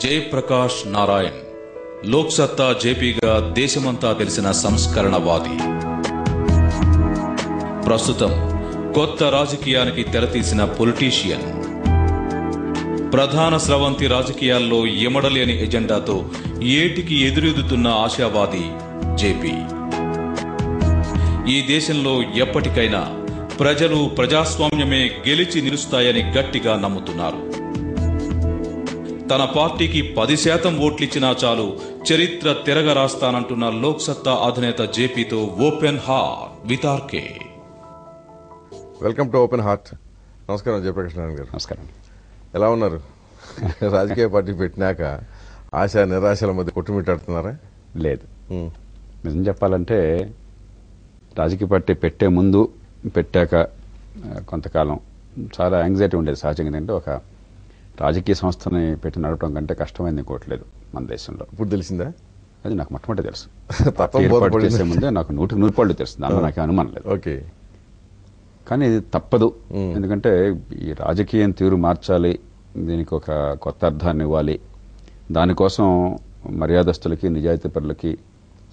జయప్రకాష్ నారాయణ్ లోక్సత్తా జేపీగా దేశమంతా తెలిసిన సంస్కరణవాది. ప్రస్తుతం కొత్త రాజకీయానికి తెరతీసిన పొలిటీషియన్. ప్రధాన స్రవంతి రాజకీయాల్లో ఎమడలేని ఎజెండాతో ఏటికి ఎదురెదుతున్న ఆశావాది జేపీ. ఈ దేశంలో ఎప్పటికైనా ప్రజలు ప్రజాస్వామ్యమే గెలిచి నిలుస్తాయని గట్టిగా నమ్ముతున్నారు. తన పార్టీకి 10% ఓట్లిచ్చినా చాలు చరిత్ర తిరగరాస్తానంటున్న లోక్సత్తా అధినేత జేపీతో open heart with RK. Welcome to open heart. నమస్కారం జయప్రకాష్ నారాయణ గారు. నమస్కారం. ఎలా ఉన్నారు? రాజకీయ పార్టీ పెట్టినాక ఆశ నిరాశల మధ్య కొట్టుమిట్టాడుతున్నారా? లేదు, నిజం చెప్పాలంటే రాజకీయ పార్టీ పెట్టే ముందు పెట్టాక కొంతకాలం చాలా యాంగ్జైటీ ఉండేది. సహజంగా ఏంటంటే ఒక రాజకీయ సంస్థని పెట్టి నడపడం కంటే కష్టమైంది ఇంకోట్లేదు మన దేశంలో. ఇప్పుడు తెలిసిందా? అది నాకు మొట్టమొదటి తెలుసు. ఏర్పాటు చేసే ముందే నాకు 100% తెలుసు. దానిలో నాకు అనుమానం లేదు. ఓకే, కానీ ఇది తప్పదు. ఎందుకంటే ఈ రాజకీయం తీరు మార్చాలి, దీనికి ఒక కొత్త అర్థాన్ని ఇవ్వాలి. దానికోసం మర్యాదస్తులకి, నిజాయితీపరులకి,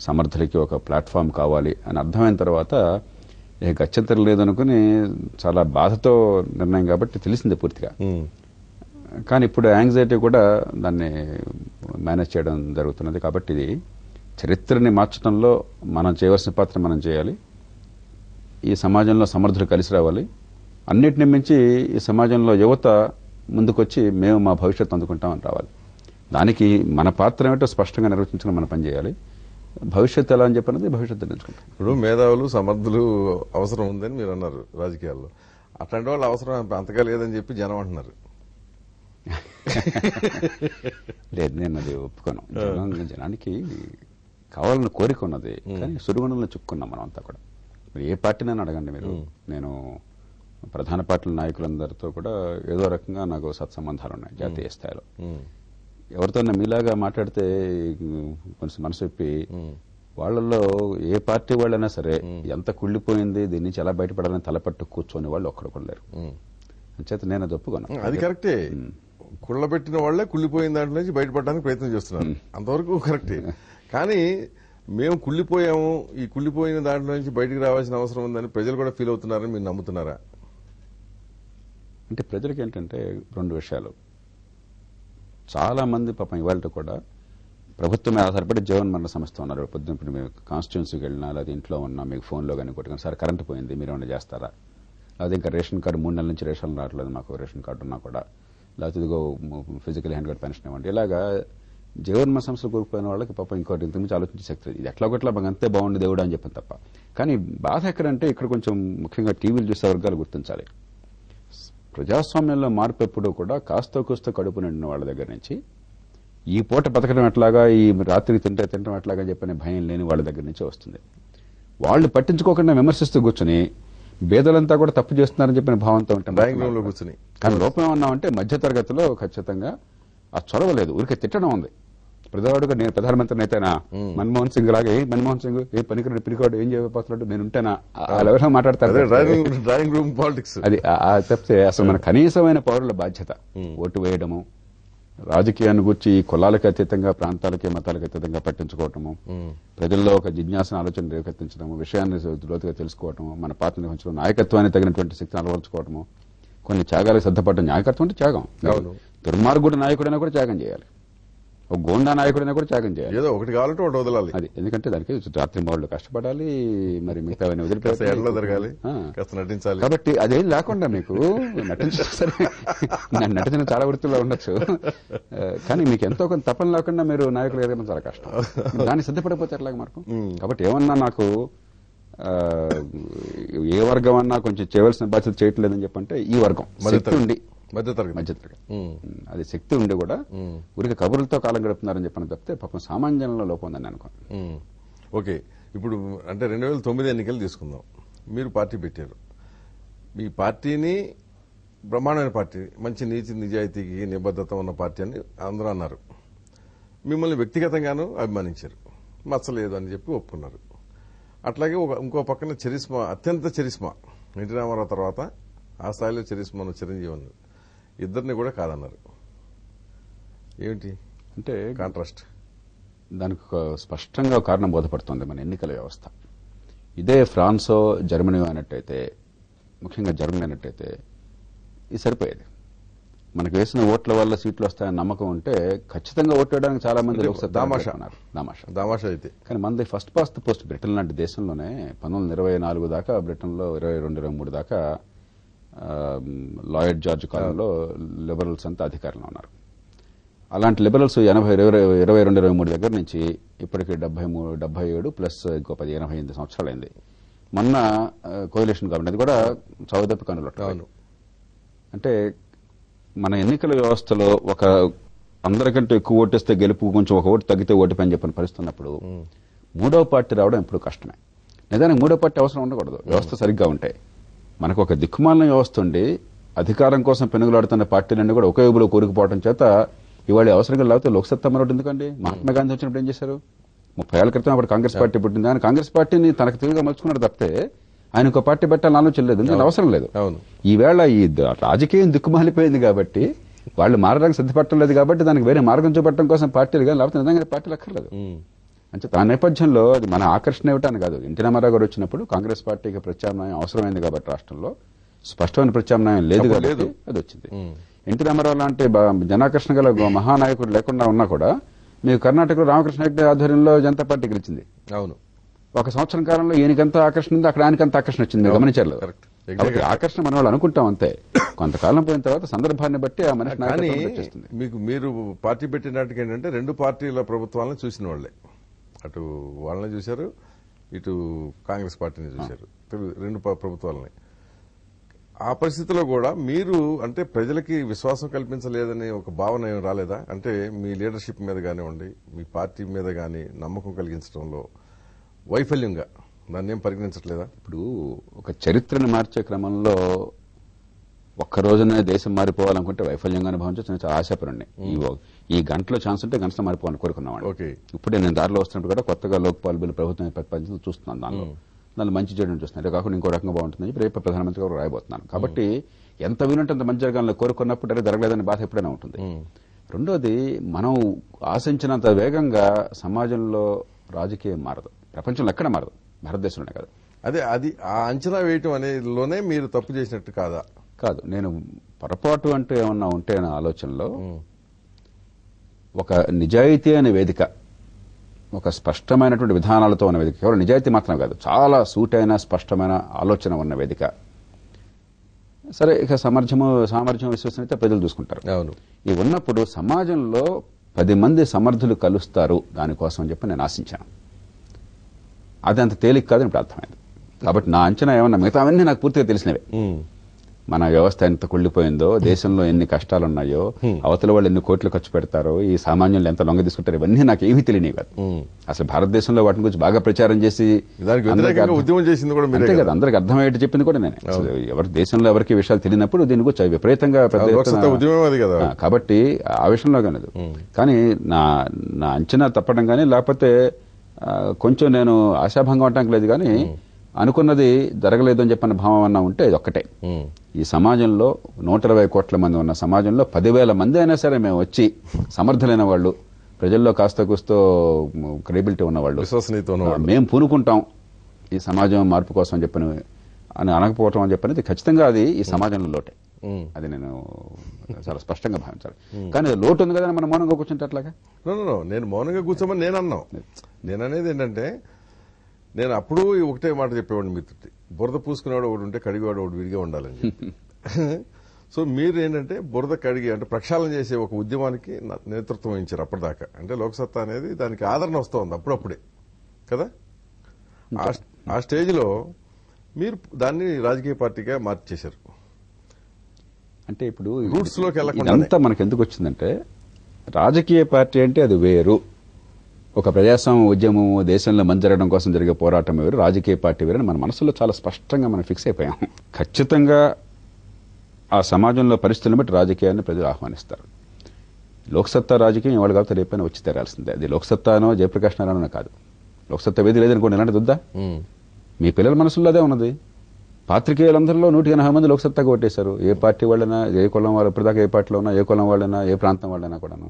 సమర్థులకి ఒక ప్లాట్ఫామ్ కావాలి అని అర్థమైన తర్వాత గత్యంతరం లేదనుకుని చాలా బాధతో నిర్ణయం కాబట్టి తెలిసిందే పూర్తిగా. కానీ ఇప్పుడు యాంగ్జైటీ కూడా దాన్ని మేనేజ్ చేయడం జరుగుతున్నది. కాబట్టి ఇది చరిత్రని మార్చడంలో మనం చేయవలసిన పాత్ర మనం చేయాలి. ఈ సమాజంలో సమర్థులు కలిసి రావాలి. అన్నిటిని మించి ఈ సమాజంలో యువత ముందుకొచ్చి మేము మా భవిష్యత్తు అందుకుంటామని రావాలి. దానికి మన పాత్ర ఏమిటో స్పష్టంగా నిర్వచించుకుని మనం పనిచేయాలి. భవిష్యత్తు ఎలా అని చెప్పినది భవిష్యత్తు తెలుసుకుంటాం. ఇప్పుడు మేధావులు సమర్థులు అవసరం ఉందని మీరు అన్నారు రాజకీయాల్లో. అట్లాంటి వాళ్ళు అవసరం అంతగా లేదని చెప్పి జనం అంటున్నారు. లేదు, నేను అది ఒప్పుకోను. జనానికి కావాలని కోరిక ఉన్నది, కానీ సురుగుణంలో చిక్కున్నాం మనం అంతా కూడా. మీరు ఏ పార్టీనైనా అడగండి మీరు. నేను ప్రధాన పార్టీల నాయకులందరితో కూడా ఏదో రకంగా నాకు సత్సంబంధాలు ఉన్నాయి జాతీయ స్థాయిలో. ఎవరితోన్నా మీలాగా మాట్లాడితే కొంచెం మనసు విప్పి వాళ్ళల్లో ఏ పార్టీ వాళ్ళైనా సరే ఎంత కుళ్ళిపోయింది, దీని నుంచి ఎలా బయటపడాలని తలపట్టు కూర్చొని వాళ్ళు ఒక్కడు కూడా లేరు. అంచేత నేను అది ఒప్పుకోను. అది కరెక్టే. కుళ్ళబెట్టిన వాళ్లే కుళ్ళిపోయిన దాంట్లో నుంచి బయటపడడానికి ప్రయత్నం చేస్తున్నారు. అంతవరకు కరెక్టే. కానీ మేము కుళ్ళిపోయాము, ఈ కుళ్ళిపోయిన దాంట్లో నుంచి బయటకు రావాల్సిన అవసరం ఉందని ప్రజలు కూడా ఫీల్ అవుతున్నారని మీరు నమ్ముతున్నారా? అంటే ప్రజలకి ఏంటంటే రెండు విషయాలు. చాలా మంది పాపం ఇవాళ కూడా ప్రభుత్వం మీద ఆధారపడి జీవన మరణ సంస్థ ఉన్నారు. పొద్దున్న ఇప్పుడు మీరు కాన్స్టిట్యున్సీకి వెళ్ళినా లేదా ఇంట్లో ఉన్నా మీకు ఫోన్లో కానీ కొట్టుకుని సార్ కరెంటు పోయింది మీరు ఏమైనా చేస్తారా, అదే ఇంకా రేషన్ కార్డు 3 నెలల నుంచి రేషన్ రావట్లేదు మాకు రేషన్ కార్డు ఉన్నా కూడా, లేకపోతే ఇదిగో ఫిజికల్ హ్యాండ్ కార్డ్ పెన్షన్ ఇవ్వండి. ఇలాగా జీవన్మ సంస్థలు కోల్పోయిన వాళ్ళకి పాపం ఇంకోటి ఇంతకుమించి ఆలోచించే శక్తి ఇది ఎట్లా ఒకట్లా మాకు అంతే బాగుంది దేవుడు అని చెప్పాను తప్ప. కానీ బాధ ఎక్కడంటే ఇక్కడ కొంచెం ముఖ్యంగా టీవీలు చూసే వర్గాలు గుర్తించాలి. ప్రజాస్వామ్యంలో మార్పు ఎప్పుడూ కూడా కాస్తో కూస్తో కడుపు నిండిన వాళ్ళ దగ్గర నుంచి ఈ పూట బతకడం ఎట్లాగా, ఈ రాత్రికి తినడం ఎట్లాగా చెప్పనే భయం లేని వాళ్ళ దగ్గర నుంచే వస్తుంది. వాళ్ళు పట్టించుకోకుండా విమర్శిస్తూ కూర్చొని బేదలంతా కూడా తప్పు చేస్తున్నారని చెప్పిన భావంతో ఉంటాం డ్రాయింగ్ రూమ్ లో కూర్చొని. కానీ లోపం ఏమన్నామంటే మధ్యతరగతిలో ఖచ్చితంగా ఆ చొరవ లేదు, ఊరికే తిట్టడం ఉంది. ప్రధాడుగా నేను ప్రధానమంత్రిని అయితేనా, మన్మోహన్ సింగ్ లాగే మన్మోహన్ సింగ్ ఏ పనికిరాడు పిరికాడు ఏం చేయబోతున్నట్టు నేను ఉంటేనా ఎవరైనా మాట్లాడతారు. డ్రాయింగ్ రూమ్ పాలిటిక్స్ అది తప్పితే అసలు మన కనీసమైన పౌరుల బాధ్యత ఓటు వేయడము, రాజకీయాన్ని గురించి కులాలకు అతీతంగా, ప్రాంతాలకి, మతాలకు అతీతంగా పట్టించుకోవటము, ప్రజల్లో ఒక జిజ్ఞాసన ఆలోచన రేకెత్తించడము, విషయాన్ని లోతుగా తెలుసుకోవటము, మన పాత్ర నిర్వహించడం, నాయకత్వానికి తగినటువంటి శక్తిని అలవరుచుకోవటము, కొన్ని త్యాగాలకు సిద్ధపడడం. నాయకత్వం అంటే త్యాగం. దుర్మార్గుడు నాయకుడైనా కూడా త్యాగం చేయాలి, ఒక గోండా నాయకుడైనా కూడా త్యాగం చేయాలి. ఏదో ఒకటి కావాలంటే ఒకటి వదలాలి. అది ఎందుకంటే దానికి రాత్రి మౌళ్ళు కష్టపడాలి, మరి మిగతా వదిలిపెట్టాలి, కాబట్టి అదేం లేకుండా మీకు నటించిన చాలా వృత్తుల్లో ఉండొచ్చు, కానీ మీకు ఎంతో కొంత తపన లేకుండా మీరు నాయకులు ఎదగడం చాలా కష్టం. దాన్ని సిద్ధపడిపోతే ఎట్లాగ మార్పు. కాబట్టి ఏమన్నా నాకు ఏ వర్గం అన్నా కొంచెం చేయవలసిన బాధ్యత చేయట్లేదని చెప్పంటే ఈ వర్గం శక్తి ఉండి మధ్యతరగతి అది శక్తి ఉండి కూడా ఊరికి కబుర్లతో కాలం గడుపుతున్నారని చెప్పని తప్పితే పాపం సామాన్యంలో లోపం ఉందని అనుకోండి. ఓకే, ఇప్పుడు అంటే 2009 ఎన్నికలు తీసుకుందాం. మీరు పార్టీ పెట్టారు. మీ పార్టీని బ్రహ్మాండమైన పార్టీ, మంచి నీతి నిజాయితీకి నిబద్ధత ఉన్న పార్టీ అని అందరూ అన్నారు. మిమ్మల్ని వ్యక్తిగతంగానూ అభిమానించారు, మచ్చలేదు అని చెప్పి ఒప్పుకున్నారు. అట్లాగే ఇంకో పక్కన చరిస్మా, అత్యంత చరిస్మా, ఎన్టీ రామారావు తర్వాత ఆ స్థాయిలో చరిస్మా చిరంజీవి అన్నారు. ఇద్దరిని కూడా కాదన్నారు. ఏమిటి అంటే కాంట్రాస్ట్? దానికి ఒక స్పష్టంగా ఒక కారణం బోధపడుతుంది మన ఎన్నికల వ్యవస్థ. ఇదే ఫ్రాన్సో జర్మనీ అన్నట్టయితే, ముఖ్యంగా జర్మనీ అన్నట్టయితే ఇది సరిపోయేది. మనకు వేసిన ఓట్ల వల్ల సీట్లు వస్తాయని నమ్మకం ఉంటే ఖచ్చితంగా ఓటు వేయడానికి చాలా మంది దామాషా అయితే. కానీ మనది first past the post. Britain లాంటి దేశంలోనే 1924 దాకా, బ్రిటన్లో 22-23 దాకా లాయిడ్ జార్జ్ కాలంలో లిబరల్స్ అంతా అధికారంలో ఉన్నారు. అలాంటి లిబరల్స్ 22-23 దగ్గర నుంచి ఇప్పటికి 77 ప్లస్ ఇంకో 88 సంవత్సరాలైంది. మొన్న కోalition గవర్నమెంట్, అది కూడా చౌదప్పి కనులు. అంటే మన ఎన్నికల వ్యవస్థలో ఒక అందరికంటే ఎక్కువ ఓటేస్తే గెలుపు, కొంచెం ఒక ఓటు తగ్గితే ఓటు పని చెప్పిన పరిస్థితి ఉన్నప్పుడు మూడవ పార్టీ రావడం ఎప్పుడు కష్టమే. నిజానికి మూడో పార్టీ అవసరం ఉండకూడదు వ్యవస్థ సరిగ్గా ఉంటే. మనకు ఒక దిక్కుమాలిన వ్యవస్థ ఉండి అధికారం కోసం పెనుగులాడుతున్న పార్టీలన్నీ కూడా ఒకే ఊబిలో కూరుకుపోవడం చేత ఇవాళ అవసరంగా లేకపోతే లోక్సత్తా మరొకటి ఎందుకండి? మహాత్మా గాంధీ వచ్చినప్పుడు ఏం చేశారు? 30 ఏళ్ల క్రితం అప్పుడు కాంగ్రెస్ పార్టీ పుట్టింది. ఆయన కాంగ్రెస్ పార్టీని తనకు తిరిగిగా మలుచుకున్నాడు తప్పితే ఆయన ఒక పార్టీ పెట్టాలని ఆలోచన లేదు, ఎందుకంటే అవసరం లేదు. ఈవేళ ఈ రాజకీయం దిక్కుమాలిపోయింది కాబట్టి, వాళ్ళు మారడానికి సిద్ధపడటం లేదు కాబట్టి దానికి వేరే మార్గం చూపట్టడం కోసం పార్టీలు కానీ, లేకపోతే నిజంగా పార్టీలు అక్కర్లేదు. అంటే ఆ నేపథ్యంలో అది మన ఆకర్షణ ఇవ్వటానికి కాదు. ఎన్టీ రామారావు గారు వచ్చినప్పుడు కాంగ్రెస్ పార్టీకి ప్రత్యామ్నాయం అవసరమైంది కాబట్టి రాష్ట్రంలో స్పష్టమైన ప్రత్యామ్నాయం లేదు కాబట్టి అది వచ్చింది. ఎన్టీ రామారావు లాంటి జనాకర్షణ గల మహానాయకుడు లేకుండా ఉన్నా కూడా మీకు కర్ణాటకలో రామకృష్ణ హెగ్డే ఆధ్వర్యంలో జనతా పార్టీ గెలిచింది. అవును. ఒక సంవత్సరం కాలంలో ఈయనకంత ఆకర్షణ ఉంది, అక్కడ ఆయనకంత ఆకర్షణ వచ్చింది, గమనించారు. కాబట్టి ఆకర్షణ మన వాళ్ళు అనుకుంటాం అంతే. కొంతకాలం పోయిన తర్వాత సందర్భాన్ని బట్టి ఆ మనిషి నాయకత్వం వచ్చేస్తుంది. మీరు పార్టీ పెట్టినట్టుగా ఏంటంటే రెండు పార్టీల ప్రభుత్వాలను చూసిన వాళ్లే, అటు వాళ్ళని చూశారు, ఇటు కాంగ్రెస్ పార్టీని చూశారు, రెండు ప్రభుత్వాలని. ఆ పరిస్థితిలో కూడా మీరు అంటే ప్రజలకి విశ్వాసం కల్పించలేదని ఒక భావన ఏం రాలేదా? అంటే మీ లీడర్షిప్ మీద కానివ్వండి, మీ పార్టీ మీద కానీ నమ్మకం కలిగించడంలో వైఫల్యంగా దాన్ని ఏం పరిగణించట్లేదా? ఇప్పుడు ఒక చరిత్రను మార్చే క్రమంలో ఒక్క రోజునే దేశం మారిపోవాలనుకుంటే వైఫల్యంగానే భావించవచ్చు. చాలా ఆశాపరండి. ఈ గంటలో ఛాన్స్ ఉంటే గంటలో మారిపోవాలని కోరుకున్నామండి. ఇప్పుడే నేను దారిలో వస్తున్నప్పుడు కూడా కొత్తగా లోక్పాల్ బిల్లు ప్రభుత్వం ప్రతిపాదించి చూస్తున్నాను. దానిలో మంచి చేయడం చూస్తున్నాను. ఇదే కాకుండా ఇంకో రకంగా బాగుంటుందని రేపు ప్రధానమంత్రి గారు రాయబోతున్నాను. కాబట్టి ఎంత వీలుంటే అంత మంచి జరగాలని కోరుకున్నప్పుడు అదే జరగలేదని బాధ ఎప్పుడైనా ఉంటుంది. రెండోది, మనం ఆశించినంత వేగంగా సమాజంలో రాజకీయం మారదు, ప్రపంచంలో ఎక్కడ మారదు, భారతదేశంలోనే కాదు. అది ఆ అంచనా వేయటం అనేలోనే మీరు తప్పు చేసినట్టు కాదా? కాదు, నేను పొరపాటు అంటే ఏమన్నా ఉంటే నా ఆలోచనలో ఒక నిజాయితీ అనే వేదిక, ఒక స్పష్టమైనటువంటి విధానాలతో ఉన్న వేదిక, కేవలం నిజాయితీ మాత్రం కాదు, చాలా సూటైన స్పష్టమైన ఆలోచన ఉన్న వేదిక. సరే, ఇక సామర్థ్యం విశ్వసనీయత ప్రజలు చూసుకుంటారు. అవును. ఇవి ఉన్నప్పుడు సమాజంలో 10 మంది సమర్థులు కలుస్తారు దానికోసం అని చెప్పి నేను ఆశించాను. అది అంత తేలిక కాదని ఇప్పుడు అర్థమైంది. కాబట్టి నా అంచనా ఏమన్నా, మిగతావన్నీ నాకు పూర్తిగా తెలిసినవే. మన వ్యవస్థ ఎంత కుళ్ళిపోయిందో, దేశంలో ఎన్ని కష్టాలున్నాయో, అవతల వాళ్ళు ఎన్ని కోట్లు ఖర్చు పెడతారో, ఈ సామాన్యులు ఎంత లొంగ తీసుకుంటారో, ఇవన్నీ నాకు ఏమీ తెలియనివి కాదు. అసలు భారతదేశంలో వాటి గురించి బాగా ప్రచారం చేసి ఉద్యమం చేసింది కూడా అంతే కదా, అందరికి అర్థమయ్యేట్టు చెప్పింది కూడా నేనే. ఎవరి దేశంలో ఎవరికి విషయాలు తెలియనప్పుడు దీని గురించి విపరీతంగా కాబట్టి ఆ విషయంలో కాదు. కానీ నా అంచనా తప్పడం కానీ, లేకపోతే కొంచెం నేను ఆశాభంగం అవటానికి లేదు, కానీ అనుకున్నది జరగలేదు అని చెప్పిన భావం అన్నా ఉంటే ఇది ఒక్కటే. ఈ సమాజంలో 120 కోట్ల మంది ఉన్న సమాజంలో 10,000 మంది అయినా సరే మేము వచ్చి సమర్థులైన వాళ్ళు, ప్రజల్లో కాస్త కూస్తో క్రెడిబిలిటీ ఉన్నవాళ్ళు, విశ్వసనీయత ఉన్నవాళ్ళు, మేము పూనుకుంటాం ఈ సమాజం మార్పు కోసం అని చెప్పిన అని అనకపోవటం అని చెప్పినది ఖచ్చితంగా అది ఈ సమాజంలో లోటే. అది నేను చాలా స్పష్టంగా భావించాలి. కానీ లోటు ఉంది కదా మనం మౌనంగా కూర్చుంటే అట్లాగా. నేను మౌనంగా కూర్చోమని నేను అన్నాను. నేను అనేది ఏంటంటే, నేను అప్పుడు ఒకటే మాట చెప్పేవాడిని మిత్రుడి, బురద పూసుకునేవాడు ఒకటి ఉంటే కడిగేవాడు ఒకటి విడిగా ఉండాలని చెప్పి. సో మీరు ఏంటంటే బురద కడిగి అంటే ప్రక్షాళన చేసే ఒక ఉద్యమానికి నేతృత్వం వహించారు అప్పటిదాకా. అంటే లోక్సత్తా అనేది దానికి ఆదరణ వస్తోంది అప్పుడప్పుడే కదా. ఆ స్టేజ్లో మీరు దాన్ని రాజకీయ పార్టీగా మార్చేశారు. అంటే ఇప్పుడు రూట్స్ లోకి వెళ్ళకుండా ఇదంతా మనకు ఎందుకు వచ్చిందంటే, రాజకీయ పార్టీ అంటే అది వేరు, ఒక ప్రజాస్వామ్య ఉద్యమం దేశంలో మంచి జరగడం కోసం జరిగే పోరాటం వేరు, రాజకీయ పార్టీ వేరు అని మన మనసులో చాలా స్పష్టంగా మనం ఫిక్స్ అయిపోయాం. ఖచ్చితంగా ఆ సమాజంలో పరిస్థితులను బట్టి రాజకీయాన్ని ప్రజలు ఆహ్వానిస్తారు. లోక్సత్తా రాజకీయం ఇవాళ కాబట్టి రేపైనా వచ్చి తెరాల్సిందే. అది లోక్సత్తానో జయప్రకాష్ నారాయణ కాదు. లోక్సత్తా వేది లేదనుకోండి, ఎలాంటి వద్దా? మీ పిల్లల మనసుల్లో అదే ఉన్నది. పాత్రికేయులందరిలో 180 మంది లోక్సత్తాగా ఓటేశారు. ఏ పార్టీ వాళ్ళైనా, ఏ కులం వాళ్ళు, ఇప్పటిదాకా ఏ పార్టీలో ఉన్నా, ఏ కులం వాళ్ళైనా, ఏ ప్రాంతం వాళ్ళైనా కూడాను.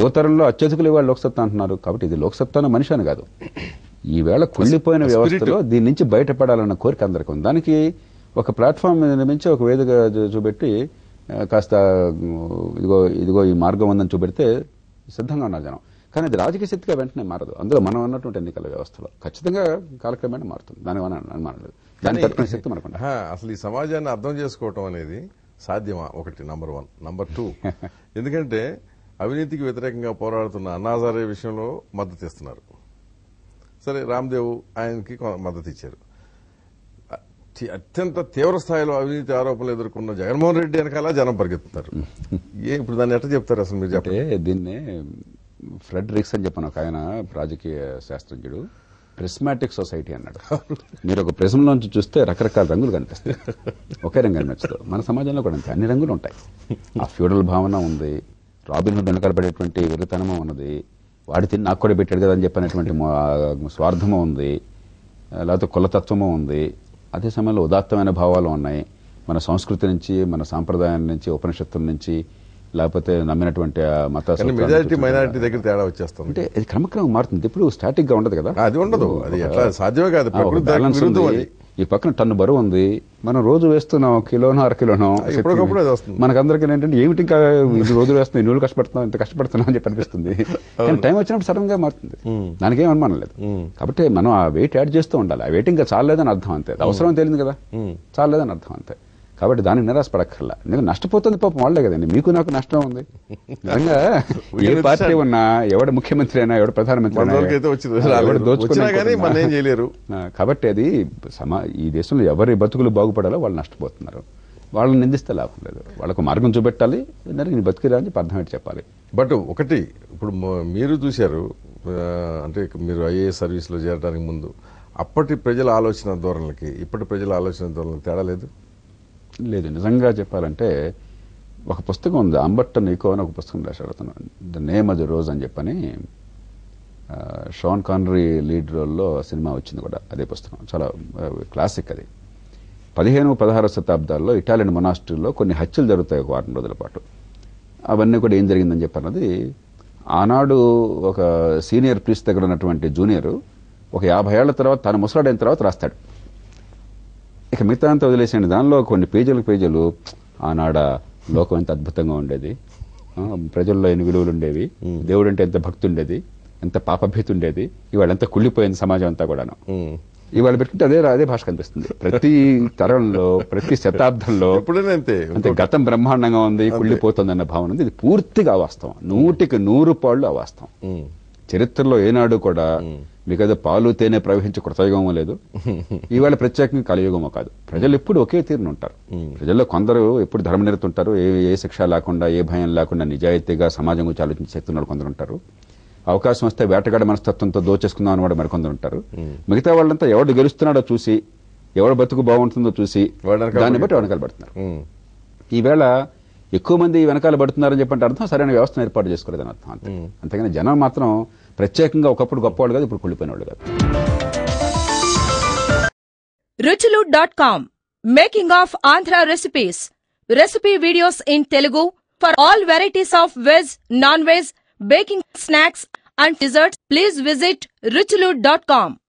యువతరంలో అత్యధికులు ఇవాళ లోక్సత్తా అంటున్నారు. కాబట్టి ఇది లోక్సత్తాను మనిషి అని కాదు, ఈవేళ కుళ్ళిపోయిన వ్యవస్థలో దీని నుంచి బయటపడాలన్న కోరిక అందరికీ ఉంది. దానికి ఒక ప్లాట్ఫామ్ నిర్మించి ఒక వేదిక చూపెట్టి కాస్త ఇదిగో ఈ మార్గం ఉందని చూపెడితే సిద్ధంగా ఉన్నారు జనం. కానీ అది రాజకీయ శక్తిగా వెంటనే మారదు. అందులో మనం అన్నటువంటి ఎన్నికల వ్యవస్థలో ఖచ్చితంగా కాలక్రమేణా మారుతుంది. దాని అనుమానం లేదు. దాని తరపున శక్తి మనకు అసలు ఈ సమాజాన్ని అర్థం చేసుకోవటం అనేది సాధ్యమా? ఒకటి, నంబర్ 1. నంబర్ 2, ఎందుకంటే అవినీతికి వ్యతిరేకంగా పోరాడుతున్న అన్నాజారే విషయంలో మద్దతు ఇస్తున్నారు. సరే, రామ్దేవ్ ఆయనకి మద్దతు ఇచ్చారు. అత్యంత తీవ్ర స్థాయిలో అవినీతి ఆరోపణలు ఎదుర్కొన్న జగన్మోహన్ రెడ్డి వెనకాల జనం పరిగెత్తుతారు. ఇప్పుడు దాన్ని ఎట్లా చెప్తారు అసలు మీరు చెప్పండి? దీన్ని ఫ్రెడరిక్స్ అని చెప్పాను, ఒక ఆయన రాజకీయ శాస్త్రజ్ఞుడు, ప్రిస్మాటిక్ సొసైటీ అన్నాడు. మీరు ఒక ప్రిజంలోంచి చూస్తే రకరకాల రంగులు కనిపిస్తాయి, ఒకే రంగు కనిపించదు. మన సమాజంలో కూడా అంతే, అన్ని రంగులు ఉంటాయి. ఆ ఫ్యూడల్ భావన ఉంది, రాబిన్ హుడ్ వెనకాలపడేటువంటి వెర్రితనము ఉన్నది, వాడి తిని నాకు కూడా పెట్టాడు కదా అని చెప్పినటువంటి స్వార్థము ఉంది, లేకపోతే కులతత్వము ఉంది. అదే సమయంలో ఉదాత్తమైన భావాలు ఉన్నాయి. మన సంస్కృతి నుంచి, మన సాంప్రదాయం నుంచి, ఉపనిషత్తుల నుంచి, లేకపోతే నమ్మినటువంటి మత మెజారిటీ మైనారిటీ దగ్గర తేడా వచ్చేస్తుంది. అంటే ఇది క్రమక్రమం మారుతుంది. ఇప్పుడు స్టాటిక్ గా ఉండదు కదా, అది ఉండదు, అది ఎట్లా సాధ్యమే కాదు. బ్యాలెన్స్ ఉంది. ఈ పక్కన టన్ను బరువు ఉంది, మనం రోజు వేస్తున్నాం కిలోనో అరకిలోనో, మనకందరికీ ఏంటంటే ఏమిటి ఇంకా ఇది రోజు వేస్తున్నాం, ఇన్ని కష్టపడుతున్నాం, ఇంత కష్టపడుతున్నాం అని చెప్పి అనిపిస్తుంది. కానీ టైం వచ్చినప్పుడు సడన్ గా మారుతుంది, దానికేం అనుమానం లేదు. కాబట్టి మనం ఆ వెయిట్ యాడ్ చేస్తూ ఉండాలి. ఆ వెయిట్ ఇంకా చాలేదని అర్థం అంతే, అవసరం తెలియదు కదా, చాలేదని అర్థం అంతే. కాబట్టి దానికి నిరాశపడక్కర్లా. ఎందుకంటే నష్టపోతుంది పాపం వాళ్ళే కదండి, మీకు నాకు నష్టం ఉంది. నిజంగా ఏ పార్టీ ఉన్నా, ఎవడ ముఖ్యమంత్రి అయినా, ఎవడ ప్రధానమంత్రి చేయలేరు. కాబట్టి అది ఈ దేశంలో ఎవరి బతుకులు బాగుపడాలో వాళ్ళు నష్టపోతున్నారు. వాళ్ళని నిందిస్తే లాభం లేదు, వాళ్ళకు మార్గం చూపెట్టాలి, నీ బతికిరా అని అర్థమేంటి చెప్పాలి. బట్ ఒకటి, ఇప్పుడు మీరు చూశారు, అంటే మీరు ఐఏఎస్ సర్వీస్ లో చేరడానికి ముందు అప్పటి ప్రజల ఆలోచన ధోరణులకి ఇప్పటి ప్రజల ఆలోచన ధోరణులకి తేడా లేదు. నిజంగా చెప్పాలంటే ఒక పుస్తకం ఉంది, అంబర్టన్ ఈకో అని ఒక పుస్తకం రాశారు అతను, the name of the rose అని చెప్పని. షాన్ కానరీ లీడ్ రోల్లో సినిమా వచ్చింది కూడా అదే పుస్తకం, చాలా క్లాసిక్ అది. 15-16 శతాబ్దాల్లో ఇటాలియన్ మొనాస్ట్రీలో కొన్ని హత్యలు జరుగుతాయి ఒక వారం రోజుల పాటు. అవన్నీ కూడా ఏం జరిగిందని చెప్పన్నది, ఆనాడు ఒక సీనియర్ ప్రీస్ట్ దగ్గర ఉన్నటువంటి జూనియర్ ఒక 50 ఏళ్ల తర్వాత తన ముసలాడైన తర్వాత రాస్తాడు. ఇక మిగతా అంతా వదిలేసేయండి. దానిలో కొన్ని పేజీలు ఆనాడ లోకం ఎంత అద్భుతంగా ఉండేది, ప్రజల్లో ఎన్ని విలువలు ఉండేవి, దేవుడు అంటే ఎంత భక్తి ఉండేది, ఎంత పాపభీతి ఉండేది, ఇవాళ ఎంత కుళ్ళిపోయింది సమాజం అంతా కూడాను. ఇవాళ పెట్టుకుంటే అదే భాష కనిపిస్తుంది. ప్రతి తరంలో, ప్రతి శతాబ్దంలో అంతే గతం బ్రహ్మాండంగా ఉంది, కుళ్ళిపోతుంది అన్న భావన ఉంది. ఇది పూర్తిగా అవాస్తవం, 100కి 100 పాళ్ళు అవాస్తవం. చరిత్రలో ఏనాడు కూడా మీకు పాలు తేనె ప్రవహించే కృతయుగమో లేదు, ఈవేళ ప్రత్యేకంగా కలియుగమో కాదు. ప్రజలు ఎప్పుడు ఒకే తీరును ఉంటారు. ప్రజల్లో కొందరు ఎప్పుడు ధర్మనిరత ఉంటారు, ఏ శిక్ష లేకుండా, ఏ భయం లేకుండా నిజాయితీగా సమాజం గురించి ఆలోచించే శక్తి ఉన్న కొందరు ఉంటారు. అవకాశం వస్తే వేటగాడ మనస్తత్వంతో దోచేసుకుందాం అని వాడు మరికొందరు ఉంటారు. మిగతా వాళ్ళంతా ఎవడు గెలుస్తున్నాడో చూసి, ఎవడు బతుకు బాగుంటుందో చూసి దాన్ని బట్టి వెనకాల పడుతున్నారు. ఈవేళ ఎక్కువ మంది వెనకాల పడుతున్నారని చెప్పంటే అర్థం సరైన వ్యవస్థను ఏర్పాటు చేసుకోలేదని అర్థం అంతే. అంతేగాని జనం మాత్రం ప్రత్యేకంగా ఒకప్పుడు గొప్పవాళ్ళు కాదు, ఇప్పుడు కుళ్ళిపోయిన వాళ్ళు కాదు. ruchulu.com making of Andhra recipes. Recipe videos in Telugu for all varieties of veg, non veg, baking snacks and desserts. Please visit ruchulu.com.